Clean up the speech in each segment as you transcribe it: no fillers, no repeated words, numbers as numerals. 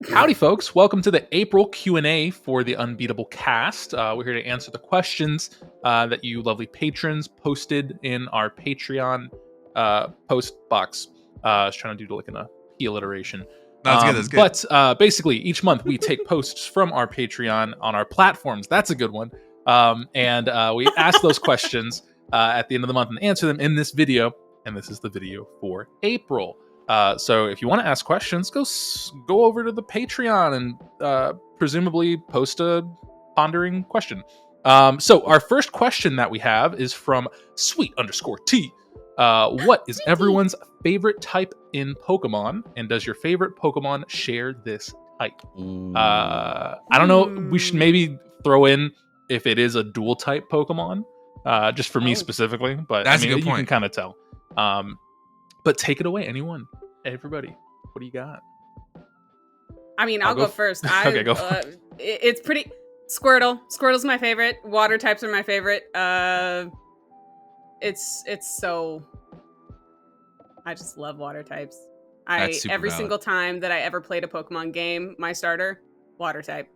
Howdy, folks. Welcome to the April Q&A for the Unbeatable cast. We're here to answer the questions that you lovely patrons posted in our Patreon post box. I was trying to do like an P alliteration. That's good. But basically, each month we take posts from our Patreon on our platforms. That's a good one. And we ask those questions at the end of the month and answer them in this video. And this is the video for April. So if you want to ask questions, go over to the Patreon and presumably post a pondering question. So our first question that we have is from sweet_T. What is everyone's favorite type in Pokemon? And does your favorite Pokemon share this type? I don't know. We should maybe throw in if it is a dual type Pokemon, just for me specifically. But that's I mean, a good point. You can kind of tell. But take it away, anyone. Everybody, what do you got? I mean, I'll go first. Okay, go for it. It's pretty... Squirtle. Squirtle's my favorite. Water types are my favorite. It's so... I just love water types. Every single time that I ever played a Pokemon game, my starter, water type.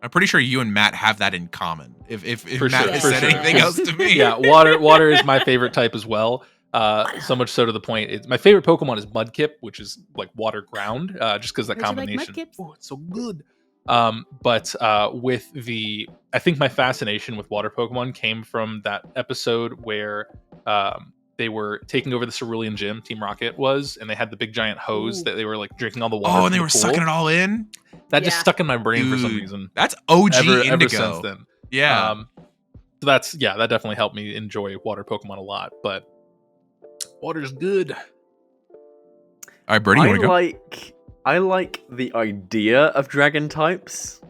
I'm pretty sure you and Matt have that in common. If For Matt sure, has for said sure. anything else to me. Yeah, water is my favorite type as well. So much so to the point, my favorite Pokemon is Mudkip, which is like water ground, just because that combination. Oh, it's so good. But with I think my fascination with water Pokemon came from that episode where they were taking over the Cerulean Gym, Team Rocket was, and they had the big giant hose that they were like drinking all the water. Oh, and they were sucking it all in? That just stuck in my brain for some reason. That's OG Indigo. Ever since then. Yeah. So that definitely helped me enjoy water Pokemon a lot, but water's good. All right, Burrty, you want to go? I like the idea of dragon types.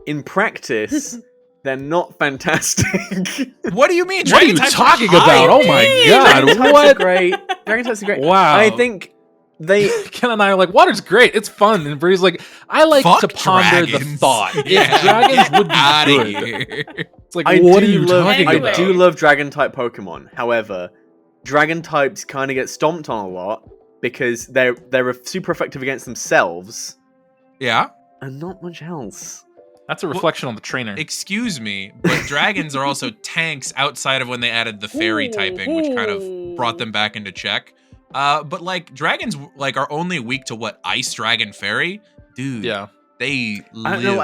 In practice, they're not fantastic. What do you mean? What are you talking about? Oh my god! Dragon types What? are great. Dragon types are great. Wow. I think they... Ken and I are like, water's great. It's fun. And Bree's like, I like Fuck to ponder the dragons. thought. Yeah. If dragons would be Outta good. here. It's like, what are you talking Anyway. about? I do love dragon type Pokemon. However, dragon types kind of get stomped on a lot because they're super effective against themselves Yeah? and not much else. That's a reflection on the trainer. Excuse me, but dragons are also tanks outside of when they added the fairy typing, which kind of brought them back into check. But like dragons like are only weak to what? Ice Dragon Fairy? Dude. Yeah. They I don't know.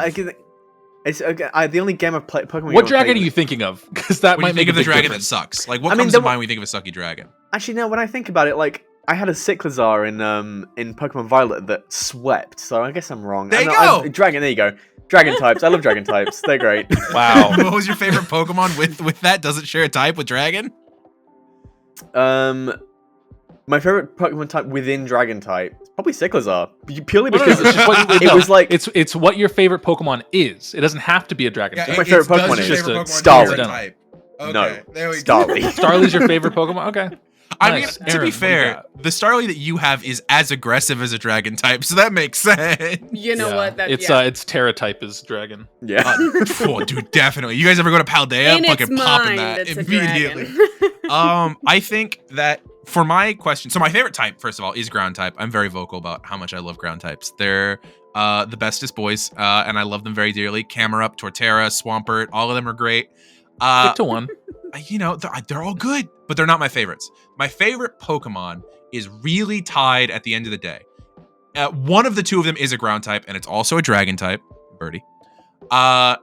It's the only game I've played Pokemon. What dragon are you thinking of? Because that When might you make think a of the big dragon difference. that sucks. Like what I mean, comes the to mind when you think of a sucky dragon? Actually, no. When I think about it, like I had a Cyclizar in Pokemon Violet that swept. So I guess I'm wrong. There you go. Dragon. There you go. Dragon types. I love dragon types. They're great. Wow. What was your favorite Pokemon with that? Does it share a type with dragon? My favorite Pokemon type within Dragon type is probably Cyclizar, purely because it's just what, it was like it's what your favorite Pokemon is. It doesn't have to be a dragon. Yeah, type. my favorite Pokemon is just a Starly. type. Okay, No, there we Starly. go. Starly's your favorite Pokemon. Okay. I Nice. mean, to Aaron, be what do you fair, got? the Starly that you have is as aggressive as a dragon type, so that makes sense. You know what? It's Terra type is dragon. Yeah. Oh, dude, definitely. You guys ever go to Paldea? In Fucking its popping mind, that it's a immediately. dragon. I think that for my question, so my favorite type, first of all, is ground type. I'm very vocal about how much I love ground types. They're the bestest boys, and I love them very dearly. Camerupt, Torterra, Swampert, all of them are great. Stick to one. You know, they're all good, but they're not my favorites. My favorite Pokemon is really tied at the end of the day. One of the two of them is a ground type, and it's also a dragon type. Burrty.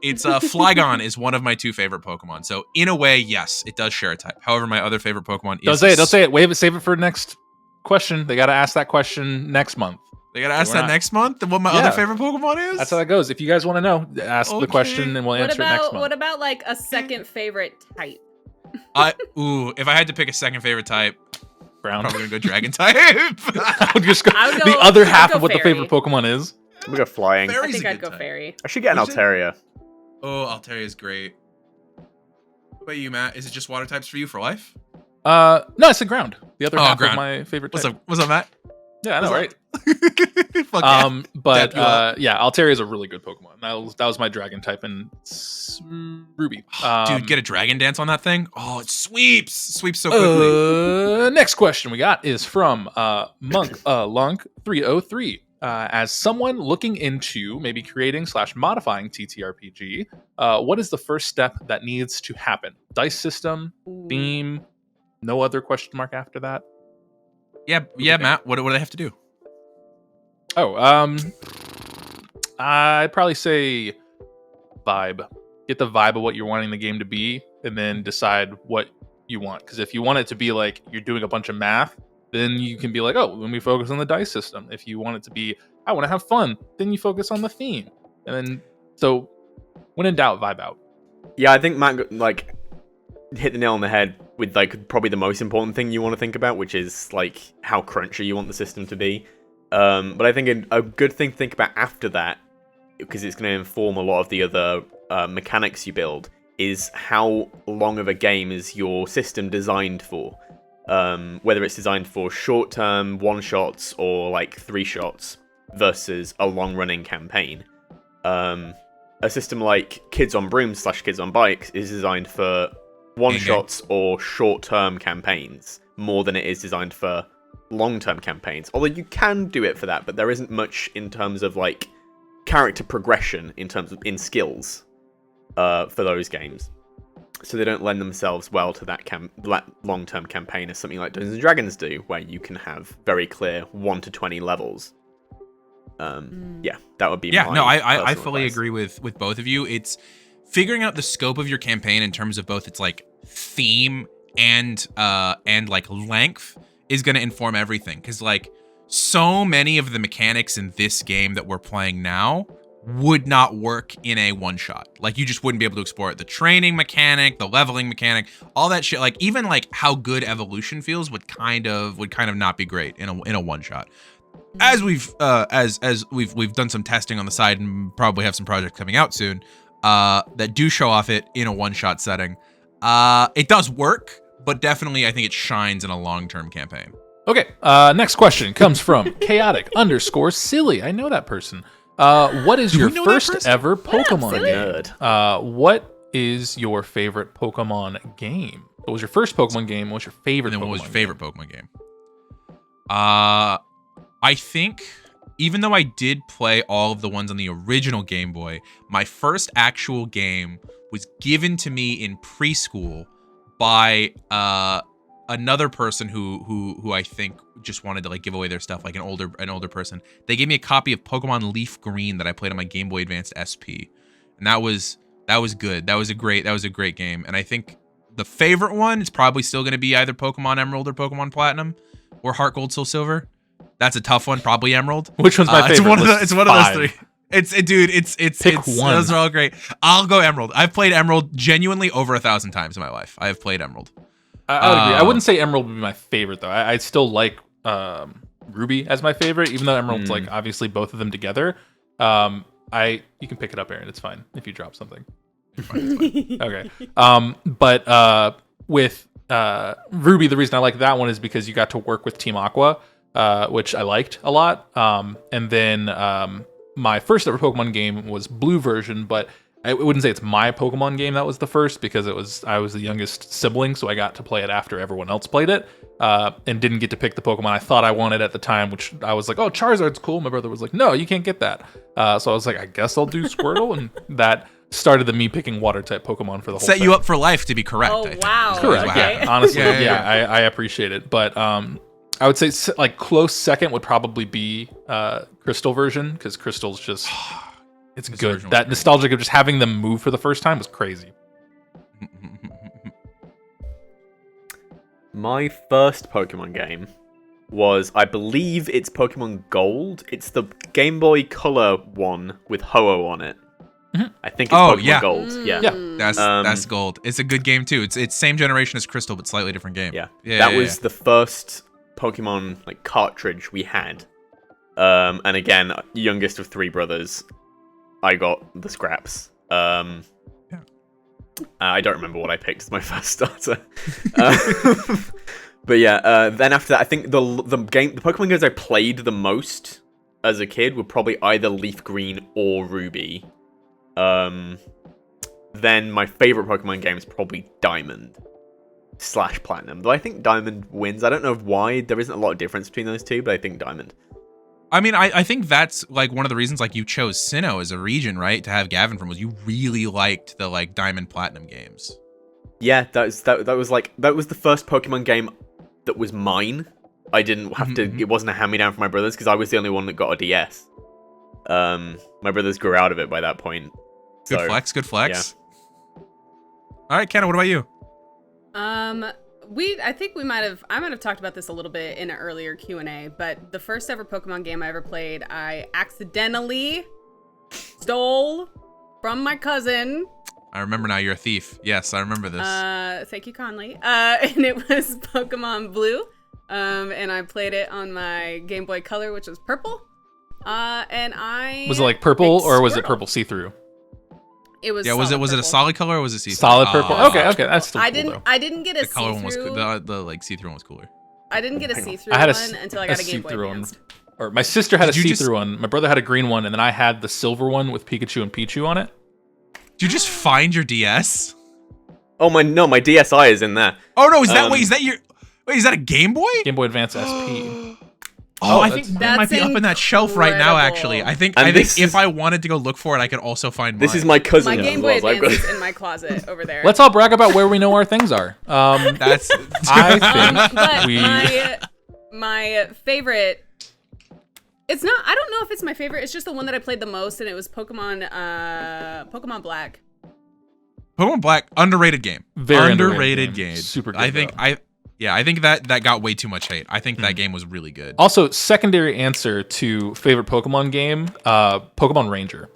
It's Flygon is one of my two favorite Pokemon. So in a way, yes, it does share a type. However, my other favorite Pokemon is... Don't say it. Save it for next question. They got to ask that question next month. They gotta ask that next month and what my other favorite Pokemon is? That's how that goes. If you guys want to know, ask the question and we'll answer it next month. What about like a second favorite type? If I had to pick a second favorite type, Brown. I'm probably gonna go dragon type. I would just go, I would the go- other I'd half go of what the fairy. favorite Pokemon is. We go flying. Fairy- I Fairy's think a I'd good go type. fairy. I should get an Would you? Altaria. Oh, Altaria is great. What about you, Matt? Is it just water types for you for life? No, I said ground. The other half ground. of my favorite type. What's up, Matt? Yeah, I know, right? Fuck yeah. But Dad, you up? Altaria is a really good Pokemon. That was my dragon type in Ruby. Dude, get a dragon dance on that thing. Oh, it sweeps so quickly. Next question we got is from Monk Lunk 303. as someone looking into maybe creating / modifying TTRPG, what is the first step that needs to happen? Dice system, theme, no other question mark after that? Yeah, Matt. What do they have to do? Oh, I'd probably say vibe. Get the vibe of what you're wanting the game to be, and then decide what you want. Because if you want it to be like you're doing a bunch of math, then you can be like, oh, let me focus on the dice system. If you want it to be, I want to have fun, then you focus on the theme. And then, so when in doubt, vibe out. Yeah, I think Matt like hit the nail on the head with like probably the most important thing you want to think about, which is like how crunchy you want the system to be. But I think a good thing to think about after that, because it's going to inform a lot of the other mechanics you build, is how long of a game is your system designed for. Whether it's designed for short-term one-shots or like 3-shots versus a long-running campaign. A system like Kids on Brooms / Kids on Bikes is designed for one-shots or short-term campaigns more than it is designed for long-term campaigns. Although you can do it for that, but there isn't much in terms of like character progression in terms of skills for those games. So they don't lend themselves well to that long-term campaign as something like Dungeons & Dragons do, where you can have very clear 1 to 20 levels. Yeah, that would be my I fully advice. agree with both of you. It's figuring out the scope of your campaign in terms of both its like theme and like length is going to inform everything. Because like so many of the mechanics in this game that we're playing now would not work in a one-shot. Like you just wouldn't be able to explore it. The training mechanic, the leveling mechanic, all that shit. Like even like how good evolution feels would kind of not be great in a one-shot. As we've done some testing on the side and probably have some projects coming out soon that do show off it in a one-shot setting. It does work, but definitely I think it shines in a long-term campaign. Okay, next question comes from chaotic_silly. I know that person. What is your first ever Pokemon game? What is your favorite Pokemon game? What was your first Pokemon game? What was your favorite? And then what was your favorite Pokemon game? I think, even though I did play all of the ones on the original Game Boy, my first actual game was given to me in preschool by another person who I think just wanted to like give away their stuff, like an older person. They gave me a copy of Pokemon Leaf Green that I played on my Game Boy Advance SP, and that was good. That was a great game. And I think the favorite one is probably still going to be either Pokemon Emerald or Pokemon Platinum or Heart Gold Soul Silver. That's a tough one, probably Emerald. Which one's my favorite? It's one of those three. Pick one. Those are all great. I'll go Emerald. I've played Emerald genuinely over 1,000 times in my life. I have played Emerald. I would agree. I wouldn't say Emerald would be my favorite though. I still like Ruby as my favorite, even though Emerald's like obviously both of them together. You can pick it up, Aaron. It's fine if you drop something. It's fine. Okay. But with Ruby, the reason I like that one is because you got to work with Team Aqua, which I liked a lot. And then my first ever Pokemon game was Blue version, but I wouldn't say it's my Pokemon game that was the first, because I was the youngest sibling, so I got to play it after everyone else played it, and didn't get to pick the Pokemon I thought I wanted at the time, which I was like, oh, Charizard's cool. My brother was like, no, you can't get that. So I was like, I guess I'll do Squirtle, and that started me picking water-type Pokemon for the whole thing. Set you up for life, to be correct. Oh, wow. Correct, Okay. yeah. Honestly, I appreciate it. But I would say like close second would probably be Crystal version, because Crystal's just... It's good. That nostalgic of just having them move for the first time was crazy. My first Pokemon game was, I believe it's Pokemon Gold. It's the Game Boy Color one with Ho-Oh on it. Mm-hmm. I think it's Pokemon Gold. Yeah. That's Gold. It's a good game too. It's same generation as Crystal, but slightly different game. That was the first Pokemon like cartridge we had. And again, youngest of 3 brothers. I got the scraps. I don't remember what I picked as my first starter. But yeah, then after that, I think the Pokemon games I played the most as a kid were probably either Leaf Green or Ruby. Then my favorite Pokemon game is probably Diamond / Platinum. Though I think Diamond wins. I don't know why. There isn't a lot of difference between those two, but I think Diamond. I mean, I think that's like one of the reasons like you chose Sinnoh as a region, right? To have Gavin from was you really liked the like Diamond Platinum games. Yeah, that was the first Pokemon game that was mine. I didn't have to. It wasn't a hand-me-down for my brothers because I was the only one that got a DS. My brothers grew out of it by that point. Good So, flex. Good flex. yeah. All right, Kenna, what about you? I think I might have talked about this a little bit in an earlier Q&A, but the first ever Pokemon game I ever played, I accidentally stole from my cousin. I remember now. You're a thief. Yes, I remember this. Thank you, Conley. And it was Pokemon Blue. And I played it on my Game Boy Color, which was purple. And I Was it like purple or was it purple see-through? It was. Yeah, was it purple. a solid color or was it see-through? Solid purple. Okay, that's still cool, though. I didn't get a The color one was see-through. the like see-through one was cooler. I didn't get a see-through I had one until I got a Game Boy see-through one. Advanced. Or my sister had a Did you see-through one. My brother had a green one, and then I had the silver one with Pikachu and Pichu on it. Did you just find your DS? Oh my DSi is in there. Oh no, is that a Game Boy? Game Boy Advance SP. Oh, I that's- think that might be up in that shelf right now. Actually, I think if I wanted to go look for it, I could also find mine. This is my cousin. My Game Boy Advance is in my closet over there. Let's all brag about where we know our things are. That's I think But we. my favorite. It's not. I don't know if it's my favorite. It's just the one that I played the most, and it was Pokemon Black. Pokemon Black, underrated game. Very underrated game. Super good. I think though. I think that got way too much hate. I think that game was really good. Also, secondary answer to favorite Pokemon game, Pokemon Ranger.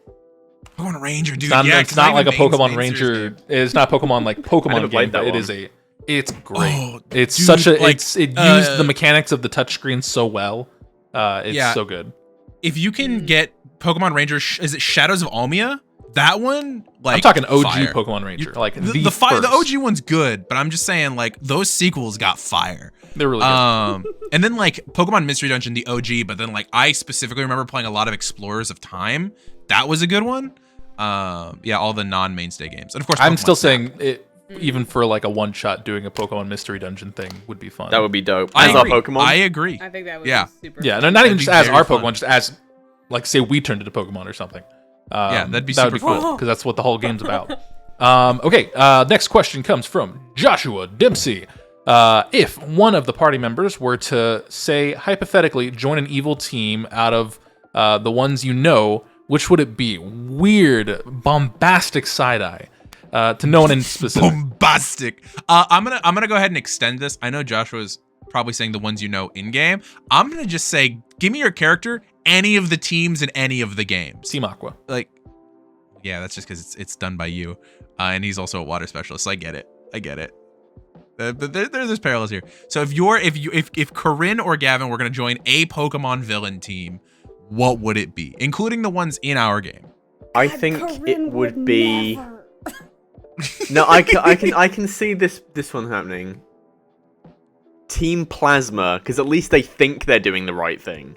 Pokemon Ranger, dude. It's not like a Pokemon Ranger. It's not Pokemon like Pokemon never game, played that but it one. is it's great. Oh, it's dude, such a like, it used the mechanics of the touchscreen so well. It's so good. If you can get Pokemon Ranger, is it Shadows of Almia? That one, like I'm talking OG fire. Pokemon Ranger, like the first. OG one's good, but I'm just saying like those sequels got fire. They're really good. And then like Pokemon Mystery Dungeon, the OG, but then like I specifically remember playing a lot of Explorers of Time. That was a good one. Yeah, all the non-mainstay games, and of course I'm Pokemon still Snap. saying it. Even for like a one-shot, doing a Pokemon Mystery Dungeon thing would be fun. That would be dope. I As our agree. Pokemon. I agree. I think that would Yeah. be super. Yeah, fun. no, not even That'd just be as very our fun. Pokemon, just as like say we turned into Pokemon or something. Yeah, that'd be that would super be cool fun. because that's what the whole game's about. Okay, next question comes from Joshua Dempsey. If one of the party members were to say hypothetically join an evil team out of the ones you know, which would it be? Weird, bombastic side eye. To no one in specific. Bombastic. I'm gonna go ahead and extend this. I know Joshua's probably saying the ones you know in game. I'm gonna just say, give me your character, any of the teams in any of the games. Team Aqua. Like, yeah, that's just because it's done by you, and he's also a water specialist. So I get it. But there's parallels here. So if Coryne or Gavin were gonna join a Pokemon villain team, what would it be, including the ones in our game? I think it would be. No, I can see this one happening. Team Plasma, because at least they think they're doing the right thing.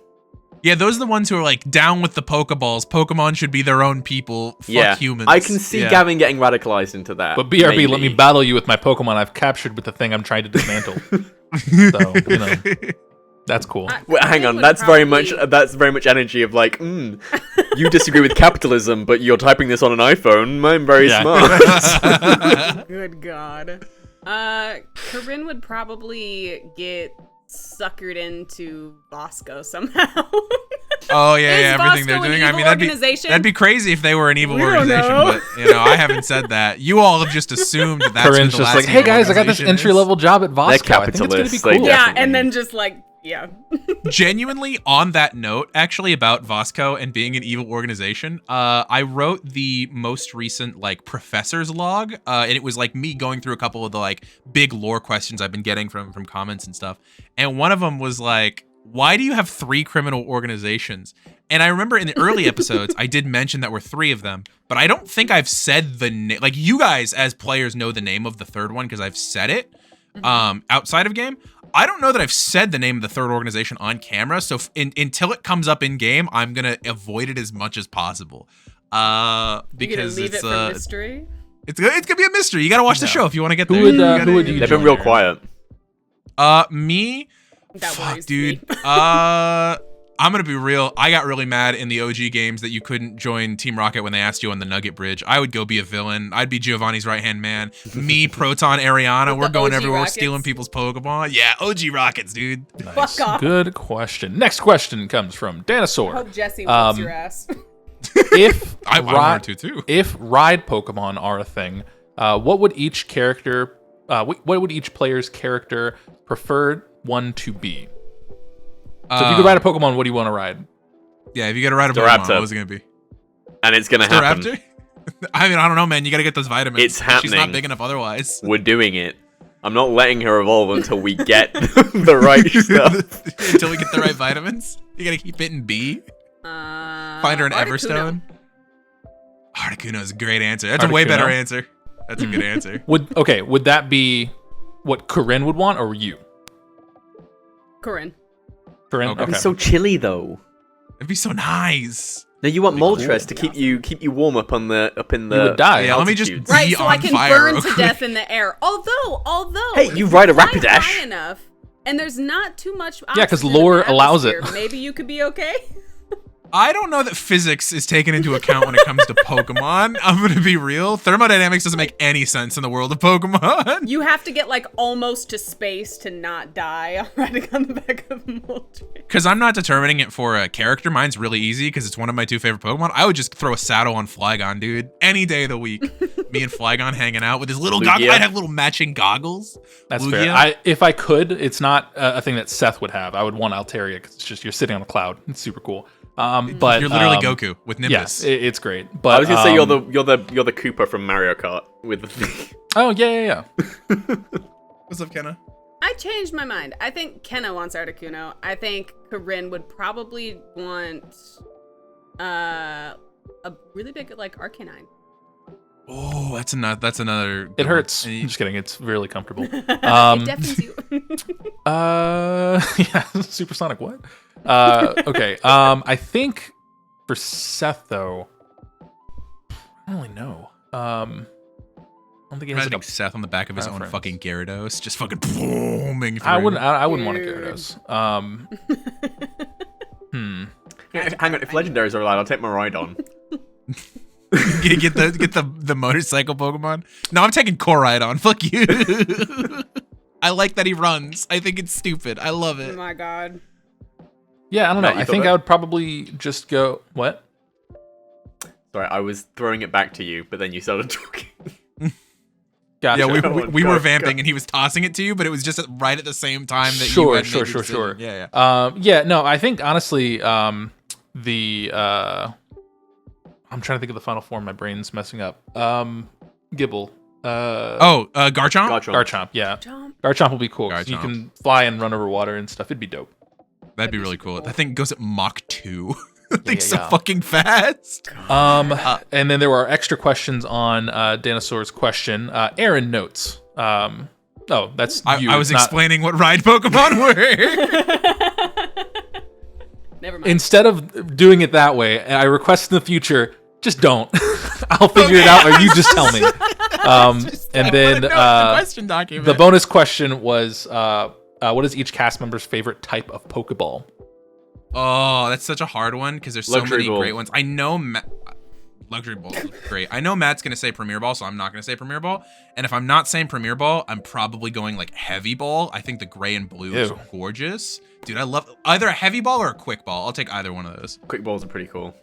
Yeah, those are the ones who are like down with the Pokeballs. Pokemon should be their own people. Fuck humans. I can see Gavin getting radicalized into that. But BRB, maybe. let me battle you with my Pokemon I've captured with the thing I'm trying to dismantle. So, you know, that's cool. Wait, hang on, that's very much energy of like, you disagree with capitalism, but you're typing this on an iPhone. I'm very smart. Good God. Coryne would probably get suckered into Bosco somehow. Oh yeah, Is everything Bosco they're an doing. I evil mean, organization? that'd be crazy if they were an evil We don't organization. know. But you know, I haven't said that. You all have just assumed that that's who Corinne's the just last like, hey evil guys, I got this organization is." entry-level job at Vasco. They're I think it's gonna be capitalists, cool. they Yeah, definitely- and then just like, yeah. Genuinely, on that note, actually about Vasco and being an evil organization, I wrote the most recent like professor's log, and it was like me going through a couple of the like big lore questions I've been getting from comments and stuff. And one of them was like, why do you have 3 criminal organizations? And I remember in the early episodes, I did mention that were 3 of them, but I don't think I've said the name. Like, you guys as players know the name of the third one because I've said it outside of game. I don't know that I've said the name of the third organization on camera, so until it comes up in game, I'm gonna avoid it as much as possible. Because leave it's it for mystery. it's gonna be a mystery. You gotta watch the show if you want to get there. Who would You you They've been join real there? quiet. Me? That Fuck, worries dude. me. I'm gonna be real. I got really mad in the OG games that you couldn't join Team Rocket when they asked you on the Nugget Bridge. I would go be a villain. I'd be Giovanni's right-hand man. Me, Proton, Ariana, we're going everywhere. Rockets. We're stealing people's Pokemon. Yeah, OG Rockets, dude. Nice. Fuck off. Good question. Next question comes from Dinosaur. I hope Jesse whoops your ass. If I wanted to too. If ride Pokemon are a thing, what would each character, what would each player's character preferred one to be? So if you could ride a Pokemon, what do you want to ride? Yeah, if you got to ride a Staraptor. Pokemon, what was it gonna be? And it's gonna happen. Staraptor? I mean, I don't know, man. You got to get those vitamins. It's happening. She's not big enough otherwise. We're doing it. I'm not letting her evolve until we get the right stuff. Until we get the right vitamins. You got to keep hitting B. Find her an Everstone. Articuno is a great answer. That's a way Articuno? better answer. That's a good answer. Would that be what Coryne would want, or you? Coryne. Coryne? Okay. Okay. It's so chilly though. It'd be so nice. No, you want That'd be Moltres to keep you warm up in the You would die. Yeah, let me just altitudes. Right, Be so I on can fire burn real to quick. death in the air. Although, Hey, you if ride a fly Rapidash. high enough, and there's not too much. Yeah, 'cause oxygen in lore the allows it. atmosphere, Maybe you could be okay. I don't know that physics is taken into account when it comes to Pokemon. I'm going to be real. Thermodynamics doesn't make any sense in the world of Pokemon. You have to get like almost to space to not die riding on the back of Moltres. Because I'm not determining it for a character. Mine's really easy because it's one of my two favorite Pokemon. I would just throw a saddle on Flygon, dude. Any day of the week. Me and Flygon hanging out with his little goggles. Lugia. I'd have little matching goggles. That's Lugia. fair. If I could, it's not a thing that Seth would have. I would want Altaria because it's just you're sitting on a cloud. It's super cool. But You're literally Goku with Nimbus. Yeah, it's great. But I was gonna say you're the Koopa from Mario Kart with the thing. Oh yeah. What's up, Kenna? I changed my mind. I think Kenna wants Articuno. I think Coryne would probably want a really big like Arcanine. Oh, that's another. It good hurts. one. I'm just kidding. It's really comfortable. It deafens you. Yeah, supersonic what? Okay. I think for Seth though, I don't really know. I don't think he has Imagine like Seth on the back of his own preference. fucking Gyarados, just fucking booming through. I wouldn't want a Weird. Gyarados. Hang on, if legendaries are allowed, I'll take my ride on. get the motorcycle Pokemon. No, I'm taking Coryne. Fuck you. I like that he runs. I think it's stupid. I love Oh it. my god. Yeah, I don't know. Matt, you I thought think that? I would probably just go what? Sorry, I was throwing it back to you, but then you started talking. Gotcha. Yeah, Go on, we were go, vamping go. and he was tossing it to you, but it was just right at the same time that you Sure, had made sure, your sure, decision. sure. Yeah. Yeah, no, I think honestly, the I'm trying to think of the final form. My brain's messing up. Gibble. Garchomp? Garchomp. Yeah, Jump. Garchomp will be cool. 'cause you Garchomp. can fly and run over water and stuff. It'd be dope. That'd be really cool. That thing goes at Mach 2. That thing's yeah. so fucking fast. And then there were extra questions on Dinosaur's question. Aaron notes. That's you. I was not- explaining what ride Pokemon were. Never mind. Instead of doing it that way, I request in the future, just don't. I'll figure it out, or you just tell me. And then the question document. the bonus question was, what is each cast member's favorite type of Pokeball? Oh, that's such a hard one because there's so Luxury many Ball. great ones. I know Luxury Ball is great. I know Matt's gonna say Premier Ball, so I'm not gonna say Premier Ball. And if I'm not saying Premier Ball, I'm probably going like Heavy Ball. I think the gray and blue is Ew. gorgeous. Dude, I love either a Heavy Ball or a Quick Ball. I'll take either one of those. Quick balls are pretty cool.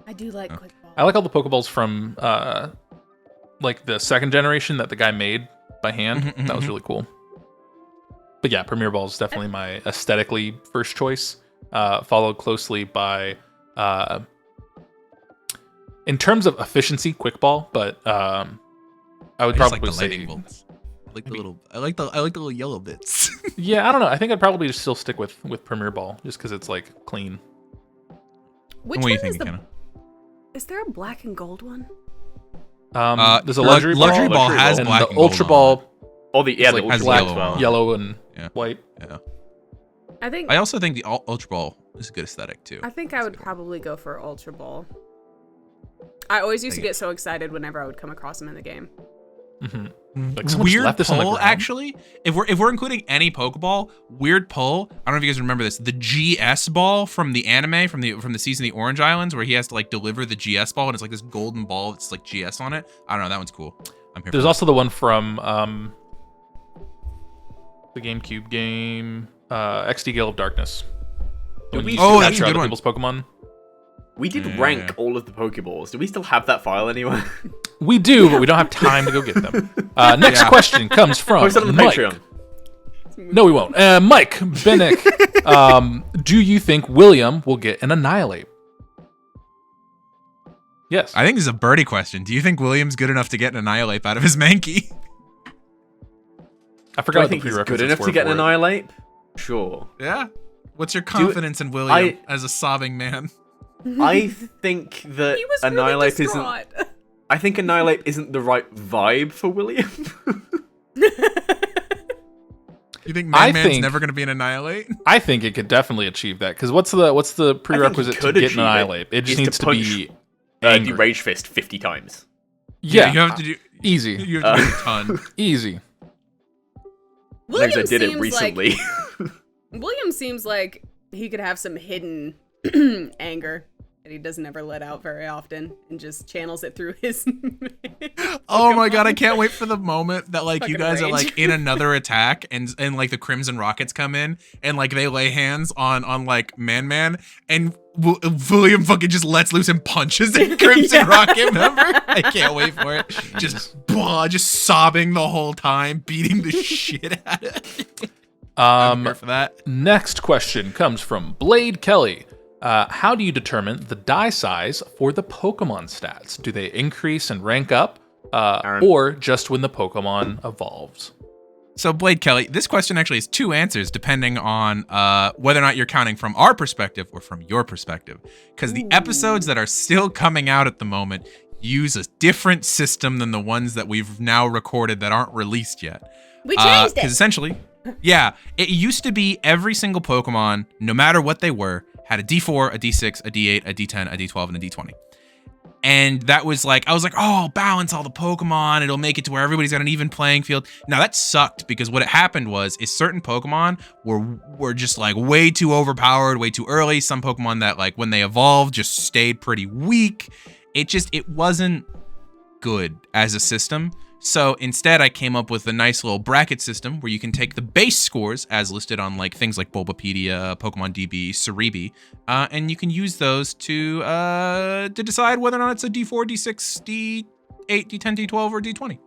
I do like Quick Ball. I like all the Pokeballs from like the second generation that the guy made by hand. Mhm, That was mhm. really cool. But yeah, Premier Ball is definitely my aesthetically first choice, followed closely by in terms of efficiency, Quick Ball, but I would I just like probably the say lightning bolts. I like the little yellow bits. yeah, I don't know. I think I'd probably just still stick with Premier Ball just because it's like clean. Which what one are you is thinking, the? Kenna? Is there a black and gold one? There's a luxury ball. Luxury Ball has and black the and gold Ultra on Ball Oh, the is the like has black, yellow on it. yellow, and Yeah. white. Yeah. I think I also think the Ultra Ball is a good aesthetic too. I think I would probably go for Ultra Ball. I always used to get so excited whenever I would come across him in the game. hmm Like someone just Weird left this on the pull, ground? actually. If we're including any Pokeball, weird pull. I don't know if you guys remember this. The GS ball from the anime, from the season of the Orange Islands, where he has to like deliver the GS ball, and it's like this golden ball that's like GS on it. I don't know. That one's cool. I'm here. There's also the one from the GameCube game, XD Gale of Darkness. Did we Oh, still that's a capture good other one. people's Pokemon. We did rank all of the Pokeballs. Do we still have that file anywhere? We do, but we don't have time to go get them. Next question comes from Post it on the Mike. Patreon. No, we won't. Mike Bennick, do you think William will get an Annihilate? Yes. I think this is a Burrty question. Do you think William's good enough to get an Annihilate out of his Mankey? I Do forgot I what the think he's good prerequisites enough were to get for an it. Annihilate? Sure. Yeah. What's your confidence in William as a sobbing man? I think that He was Annihilate really isn't. distraught. I think Annihilate isn't the right vibe for William. You think I Man's think- never going to be an Annihilate? I think it could definitely achieve that, because what's the prerequisite to could get achieve an it. Annihilate? It just Is to needs to be punch, angry. the Rage Fist 50 times. Yeah, You have to do easy, You have to do a ton. easy. William Because I did it seems recently. William seems like he could have some hidden anger that he doesn't ever let out very often and just channels it through his Oh my god, I can't wait for the moment that like you Fucking guys are rage. like in another attack and like the Crimson Rockets come in and like they lay hands on like Man and William fucking just lets loose and punches the Crimson Yeah. Rocket member. I can't wait for it. Just sobbing the whole time, beating the shit out of it. I'm here for that. Next question comes from Blade Kelly. How do you determine the die size for the Pokemon stats? Do they increase and rank up, Aaron. or just when the Pokemon evolves? So, Blade Kelly, this question actually has two answers depending on whether or not you're counting from our perspective or from your perspective. Because the episodes that are still coming out at the moment use a different system than the ones that we've now recorded that aren't released yet. We changed Because it. essentially, yeah, it used to be every single Pokemon, no matter what they were, had a D4, a D6, a D8, a D10, a D12, and a D20. And that was like, I was like, oh, I'll balance all the Pokemon. It'll make it to where everybody's got an even playing field. Now that sucked because what happened was certain Pokemon were just like way too overpowered, way too early. Some Pokemon that like when they evolved just stayed pretty weak. It wasn't good as a system. So instead, I came up with a nice little bracket system where you can take the base scores as listed on like things like Bulbapedia, Pokemon DB, Cerebi, and you can use those to decide whether or not it's a D4, D6, D8, D10, D12, or D20.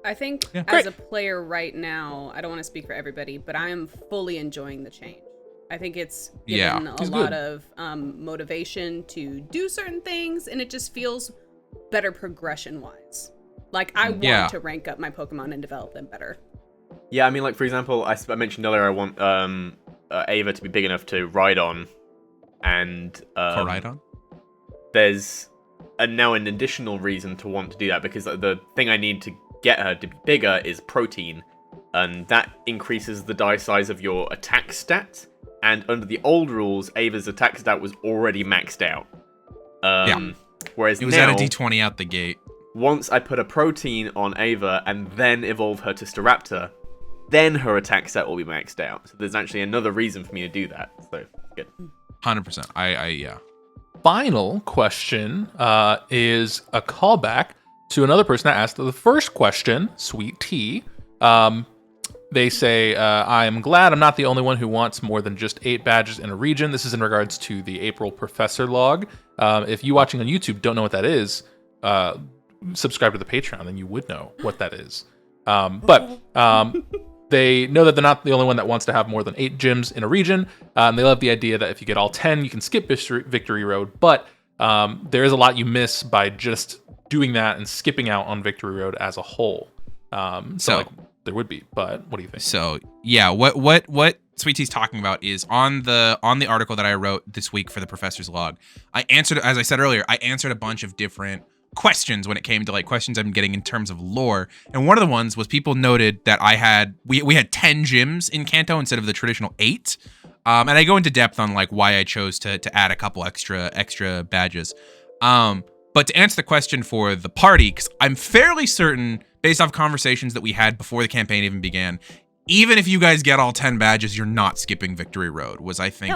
I think Yeah. as a player right now, I don't want to speak for everybody, but I am fully enjoying the change. I think it's given a It's lot good. of motivation to do certain things, and it just feels better progression-wise. Like, I want to rank up my Pokemon and develop them better. Yeah, I mean, like, for example, I mentioned earlier I want Ava to be big enough to ride on, and Coryne? there's now an additional reason to want to do that, because the thing I need to get her to be bigger is protein, and that increases the die size of your attack stat, and under the old rules, Ava's attack stat was already maxed out. Whereas It was now, at a D20 out the gate. once I put a protein on Ava and then evolve her to Staraptor, then her attack set will be maxed out. So there's actually another reason for me to do that. So good. 100%. Yeah. Final question is a callback to another person that asked the first question, Sweet Tea. They say, I am glad I'm not the only one who wants more than just 8 badges in a region. This is in regards to the April Professor log. If you watching on YouTube don't know what that is, subscribe to the Patreon, then you would know what that is. But they know that they're not the only one that wants to have more than 8 gyms in a region. They love the idea that if you get all 10, you can skip Victory Road. But there is a lot you miss by just doing that and skipping out on Victory Road as a whole. So like, there would be, but what do you think? So yeah, what Sweet Tea's talking about is on the article that I wrote this week for the Professor's Log. I answered, as I said earlier, a bunch of different questions when it came to like questions I've been getting in terms of lore. And one of the ones was people noted that we had 10 gyms in Kanto instead of the traditional 8. And I go into depth on like why I chose to add a couple extra badges. But to answer the question for the party, because I'm fairly certain, based off conversations that we had before the campaign even began, even if you guys get all 10 badges, you're not skipping Victory Road, was I think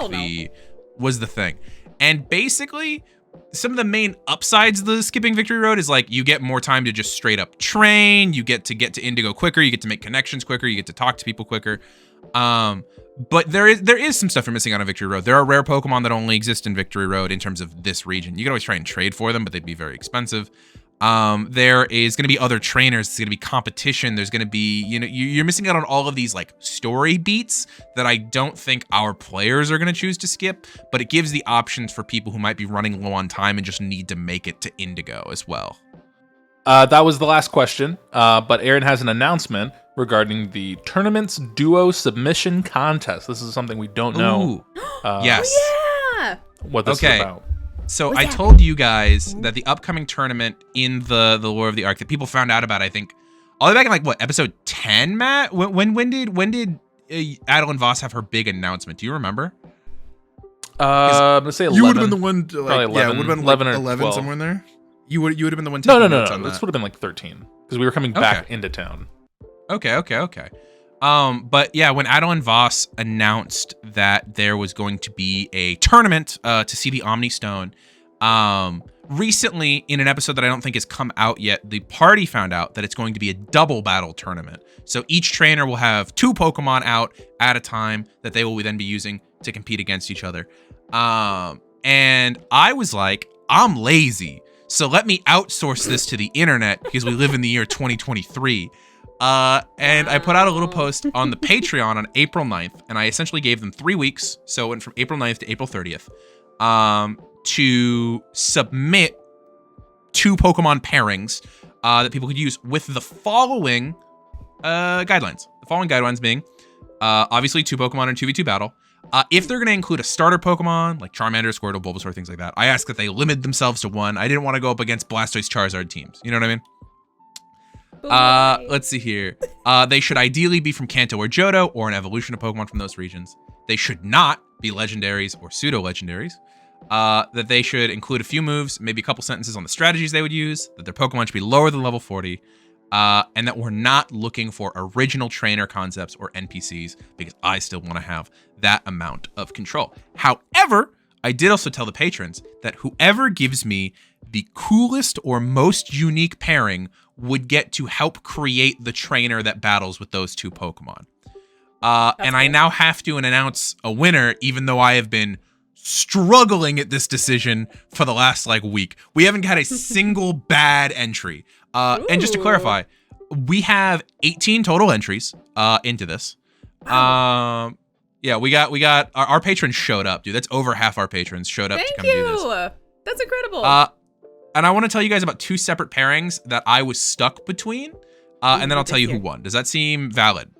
was the thing. And basically, some of the main upsides of the skipping Victory Road is like you get more time to just straight up train, you get to Indigo quicker, you get to make connections quicker, you get to talk to people quicker. But there is some stuff you're missing out on Victory Road. There are rare Pokemon that only exist in Victory Road in terms of this region. You can always try and trade for them, but they'd be very expensive. There is going to be other trainers. There's going to be competition. There's going to be, you're missing out on all of these like story beats that I don't think our players are going to choose to skip, but it gives the options for people who might be running low on time and just need to make it to Indigo as well. That was the last question, but Aaron has an announcement regarding the tournament's duo submission contest. This is something we don't know. Yes. Oh, yeah. What this is about. So I told you guys that the upcoming tournament in the Lore of the Ark that people found out about, I think, all the way back in like episode 10, Matt? When did Adel and Voss have her big announcement? Do you remember? I'm gonna say 11. You would have been the one to, like, 11, yeah, it would have been like 11 12. somewhere in there. You would have been the one No. notes on This that. would have been like 13 because we were coming back into town. Okay. But yeah, when Adel and Voss announced that there was going to be a tournament to see the Omni Stone, recently in an episode that I don't think has come out yet, the party found out that it's going to be a double battle tournament. So each trainer will have 2 Pokemon out at a time that they will then be using to compete against each other. And I was like, I'm lazy, so let me outsource this to the internet because we live in the year 2023. And I put out a little post on the Patreon on April 9th, and I essentially gave them 3 weeks. So it went from April 9th to April 30th, to submit 2 Pokemon pairings, that people could use with the following, guidelines. The following guidelines being, obviously 2 Pokemon in 2v2 battle. If they're going to include a starter Pokemon, like Charmander, Squirtle, Bulbasaur, things like that, I asked that they limit themselves to 1. I didn't want to go up against Blastoise, Charizard teams. You know what I mean? Let's see here. They should ideally be from Kanto or Johto, or an evolution of Pokemon from those regions. They should not be legendaries or pseudo-legendaries. That they should include a few moves, maybe a couple sentences on the strategies they would use, that their Pokemon should be lower than level 40, and that we're not looking for original trainer concepts or NPCs, because I still want to have that amount of control. However, I did also tell the patrons that whoever gives me the coolest or most unique pairing would get to help create the trainer that battles with those 2 Pokemon. And I now have to announce a winner, even though I have been struggling at this decision for the last week. We haven't had a single bad entry. And just to clarify, we have 18 total entries into this. Yeah, we got our patrons showed up, dude. That's over half our patrons showed up to come do this. That's incredible. And I want to tell you guys about 2 separate pairings that I was stuck between, and then I'll tell you who won. Does that seem valid?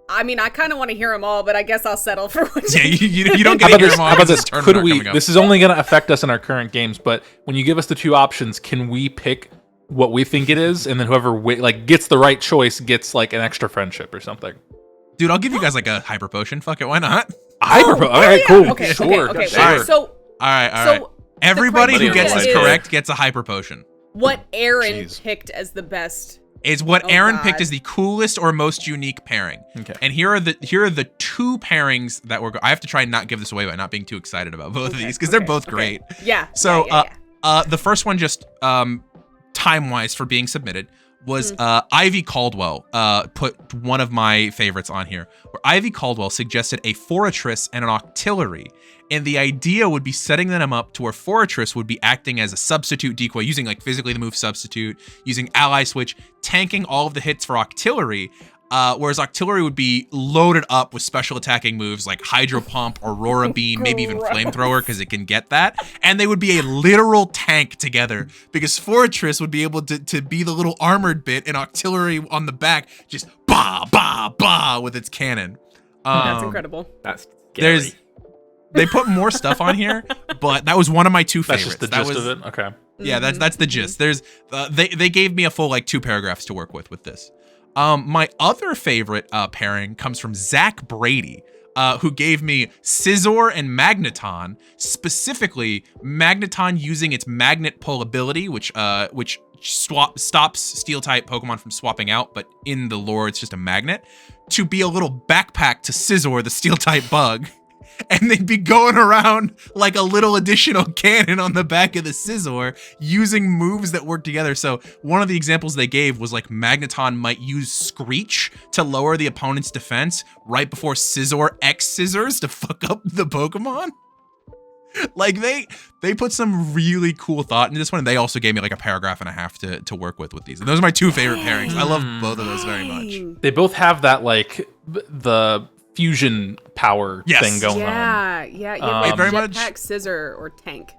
I mean, I kind of want to hear them all, but I guess I'll settle for one. Yeah, you don't get to hear them all. How about this? Could we? This is only going to affect us in our current games, but when you give us the 2 options, can we pick what we think it is, and then whoever gets the right choice gets an extra friendship or something? Dude, I'll give you guys a hyper potion. Fuck it, why not? Hyper potion. All right, cool. Okay, sure. Okay. Sure. So, all right. Everybody who gets this correct gets a hyper potion. What Aaron picked as the best. Is what Aaron picked as the coolest or most unique pairing. Okay. And here are the 2 pairings that I have to try and not give this away by not being too excited about both of these, because they're both great. Yeah. So the first one, just time-wise for being submitted, was Ivy Caldwell put one of my favorites on here, where Ivy Caldwell suggested a Forretress and an Octillery. And the idea would be setting them up to where Forretress would be acting as a substitute decoy, using physically the move substitute, using ally switch, tanking all of the hits for Octillery, whereas Octillery would be loaded up with special attacking moves like Hydro Pump, Aurora Beam, maybe even Flamethrower, because it can get that. And they would be a literal tank together, because Forretress would be able to be the little armored bit, and Octillery on the back just bah, bah, bah with its cannon. That's incredible. That's scary. They put more stuff on here, but that was one of my 2 favorites. That's just the gist of it? Okay. Yeah, that's the gist. There's they gave me a full 2 paragraphs to work with this. My other favorite pairing comes from Zach Brady. who gave me Scizor and Magneton, specifically Magneton using its magnet pull ability, which stops Steel-type Pokemon from swapping out, but in the lore, it's just a magnet, to be a little backpack to Scizor, the Steel-type bug. And they'd be going around like a little additional cannon on the back of the Scizor using moves that work together. So one of the examples they gave was like Magneton might use Screech to lower the opponent's defense right before Scizor X Scissors to fuck up the Pokemon. Like they put some really cool thought into this one, and they also gave me like a paragraph and a half to work with these. And those are my two favorite pairings. I love both of those very much. They both have that like the fusion power thing going on. Yeah. Very Jetpack, much Scissor, or Tank.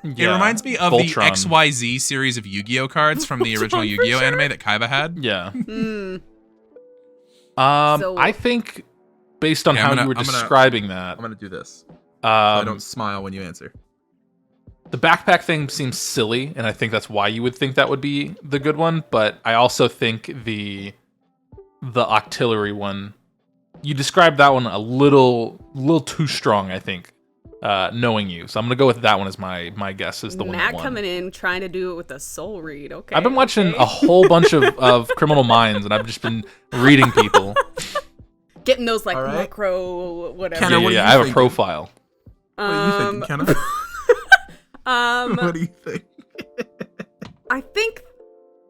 It reminds me of Voltron. the XYZ series of Yu-Gi-Oh cards from the original Yu-Gi-Oh anime that Kaiba had. Yeah. So- I think based on Yeah, how I'm you were gonna- describing that, I'm gonna do this. So I um, don't smile when you answer. the backpack thing seems silly, and I think that's why you would think that would be the good one. But I also think the Octillery one, you described that one a little too strong, I think, knowing you. So I'm gonna go with that one as my guess is the one that Matt won. coming in trying to do it with a soul read. Okay. I've been watching okay. a whole bunch of Criminal Minds, and I've just been reading people. Getting those like All right. micro whatever. Kenna, what are you I have a thinking? profile. What are you thinking, Kenna? What do you think? I think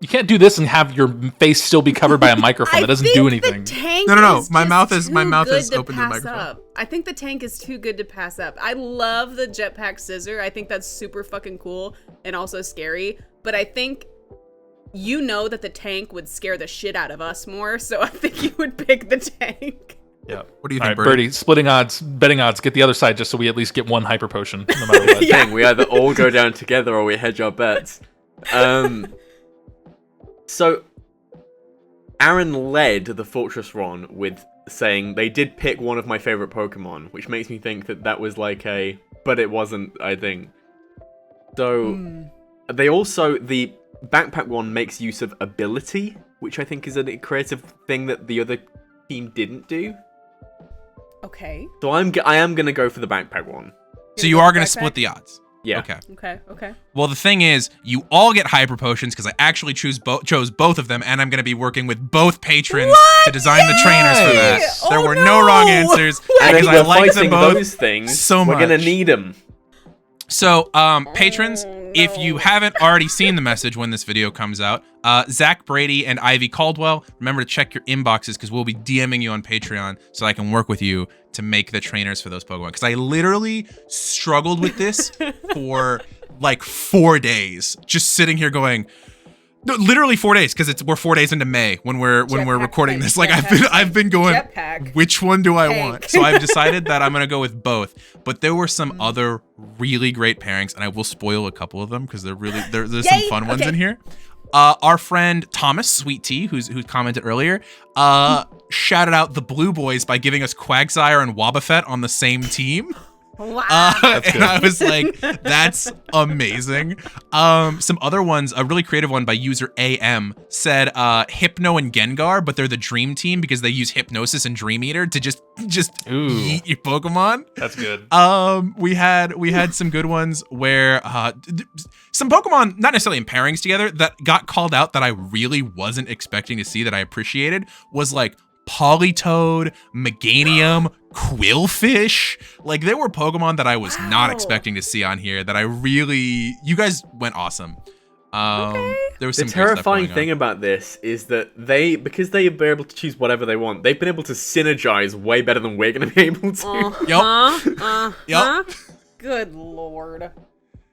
You can't do this and have your face still be covered by a microphone. That doesn't do anything. The tank No. is My just mouth is- my too mouth good is to open to the pass microphone. up. I think the tank is too good to pass up. I love the jetpack scissor. I think that's super fucking cool and also scary. But I think you know that the tank would scare the shit out of us more, so I think you would pick the tank. Yeah. What do you All think, right, Burrty? Burrty, splitting odds, betting odds, get the other side just so we at least get one hyper potion. No matter what. Thing, we either all go down together or we hedge our bets. So Aaron led the Fortress Run with saying they did pick one of my favorite Pokemon, which makes me think that was like but it wasn't, I think. So they also, the backpack one makes use of ability, which I think is a creative thing that the other team didn't do. Okay. So I am gonna go for the backpack one. So you are going to split the odds. Yeah. Okay. Okay. Well, the thing is, you all get hyper potions because I actually chose both of them, and I'm going to be working with both patrons to design the trainers for that. Oh, There were no wrong answers And because if I we're like them fighting both those things, so we're gonna much. need them. So, patrons, if you haven't already seen the message when this video comes out, Zach Brady and Ivy Caldwell, remember to check your inboxes because we'll be DMing you on Patreon so I can work with you to make the trainers for those Pokemon. Because I literally struggled with this for like 4 days, just sitting here going, no, literally 4 days because we're 4 days into May when we're Jetpack recording tank, this. Like jetpack I've been going, Jetpack. which one do I Tank. want? So I've decided that I'm gonna go with both. But there were some other really great pairings, and I will spoil a couple of them because there's some Yay! fun ones Okay. in here. Our friend Thomas Sweet Tea, who commented earlier, shouted out the Blue Boys by giving us Quagsire and Wobbuffet on the same team. Wow. And I was like, that's amazing. Some other ones, a really creative one by user AM said Hypno and Gengar, but they're the Dream Team because they use Hypnosis and Dream Eater to just Ooh. eat your Pokemon. That's good. We had some good ones where some Pokemon, not necessarily in pairings together, that got called out that I really wasn't expecting to see that I appreciated was like Politoed, Meganium, Quillfish. Like there were Pokemon that I was not Wow. expecting to see on here that you guys went awesome. There was The some terrifying thing about this is that because they are able to choose whatever they want, they've been able to synergize way better than we're going to be able to. Yup. Good lord.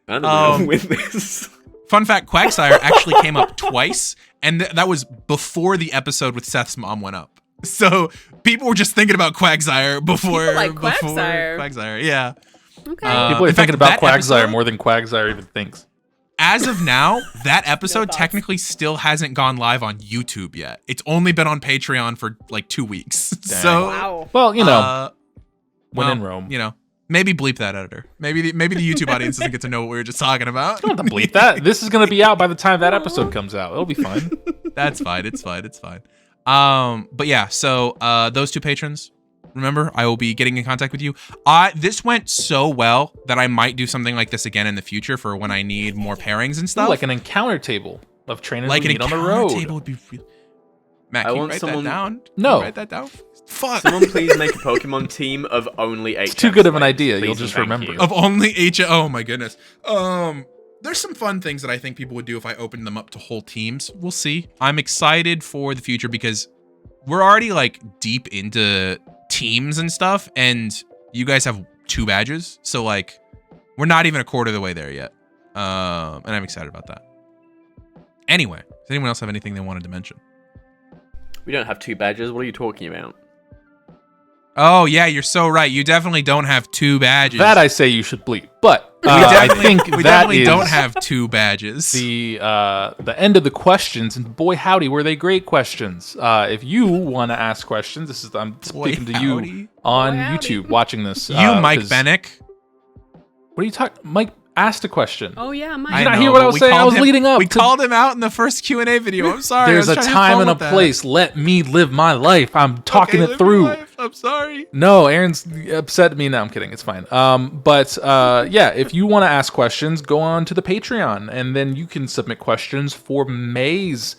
I don't know with this. Fun fact, Quagsire actually came up twice, and that was before the episode with Seth's mom went up. So people were just thinking about Quagsire before People like Quagsire. Quagsire, yeah. Okay. People are in fact, thinking about that Quagsire episode- more than Quagsire even thinks. As of now, that episode thoughts. technically still hasn't gone live on YouTube yet. It's only been on Patreon for like 2 weeks. So, Wow. Well, you know, when well, in Rome. you know, maybe bleep that, editor. Maybe the YouTube audience doesn't get to know what we were just talking about. Don't have to bleep that. This is going to be out by the time that episode comes out. It'll be fine. That's fine. It's fine. But yeah, so those two patrons, Remember, I will be getting in contact with you. This went so well that I might do something like this again in the future for when I need more pairings and stuff. Ooh, like an encounter table of trainers like we an meet on the encounter road. table would be Matt, can you write that down? No. Write that down? Fuck. Someone please make a Pokemon team of only HMs. It's too good of an like, idea. please You'll and just thank remember. you. Of only Oh my goodness. There's some fun things that I think people would do if I opened them up to whole teams. We'll see. I'm excited for the future because we're already like deep into teams and stuff, and you guys have 2 badges, so like we're not even a quarter of the way there yet. And I'm excited about that. Anyway, does anyone else have anything they wanted to mention? We don't have 2 badges. What are you talking about? Oh yeah, you're so right. You definitely don't have 2 badges. That I say you should bleep. But I think we that definitely is don't have 2 badges. the end of the questions, and boy howdy, were they great questions. If you want to ask questions, I'm speaking to you on YouTube watching this. Mike Bennick. What are you talking? Mike asked a question. Oh yeah, Mike. Did you not hear what I was saying? I was leading up. We called him out in the first Q&A video. I'm sorry. There's a time and a place. Let me live my life. I'm talking it through. I'm sorry. No, Aaron's upset at me. No, I'm kidding. It's fine. But yeah, if you want to ask questions, go on to the Patreon, and then you can submit questions for May's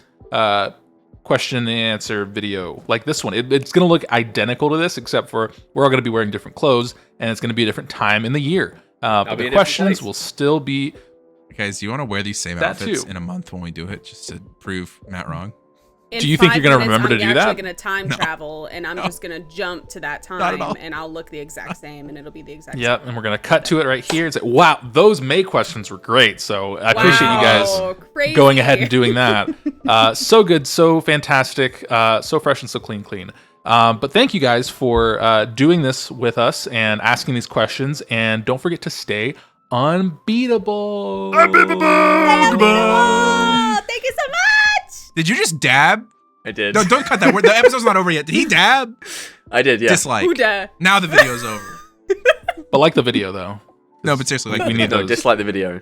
question and answer video, like this one. It's going to look identical to this, except for we're all going to be wearing different clothes, and it's going to be a different time in the year. But the questions will still be. Guys, do you want to wear these same outfits in a month when we do it, just to prove Matt wrong? Do you think you're going to remember to do that? I'm actually going to time travel, and I'm just going to jump to that time, and I'll look the exact same, and it'll be the exact same. Yep, and we're going to cut to it right here. It's like, wow, those May questions were great. So I appreciate you guys going ahead and doing that. So good, so fantastic, so fresh and so clean. But thank you guys for doing this with us and asking these questions. And don't forget to stay unbeatable. Unbeatable! Thank you so much! Did you just dab? I did. No, don't cut that word. The episode's not over yet. Did he dab? I did, yeah. Dislike. Now the video's over. But like the video, though. No, but seriously, like we need those. Dislike the video.